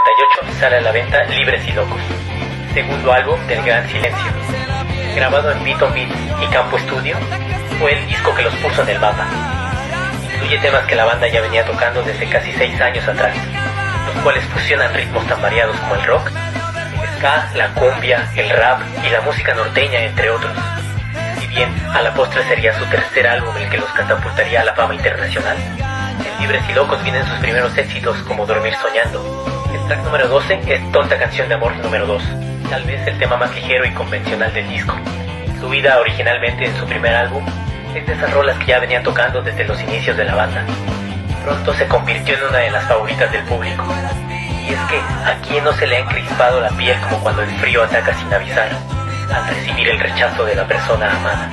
98 sale a la venta Libres y Locos, segundo álbum del Gran Silencio. Grabado en Beat on Beat y Campo Studio, fue el disco que los puso en el mapa. Incluye temas que la banda ya venía tocando desde casi 6 años atrás, los cuales fusionan ritmos tan variados como el rock, el ska, la cumbia, el rap y la música norteña, entre otros. Si bien a la postre sería su tercer álbum el que los catapultaría a la fama internacional, en Libres y Locos vienen sus primeros éxitos como Dormir Soñando. El track número 12 es Tonta Canción de Amor número 2, tal vez el tema más ligero y convencional del disco. Incluida originalmente en su primer álbum, es de esas rolas que ya venían tocando desde los inicios de la banda. Pronto se convirtió en una de las favoritas del público. Y es que a quien no se le ha encrispado la piel como cuando el frío ataca sin avisar, al recibir el rechazo de la persona amada.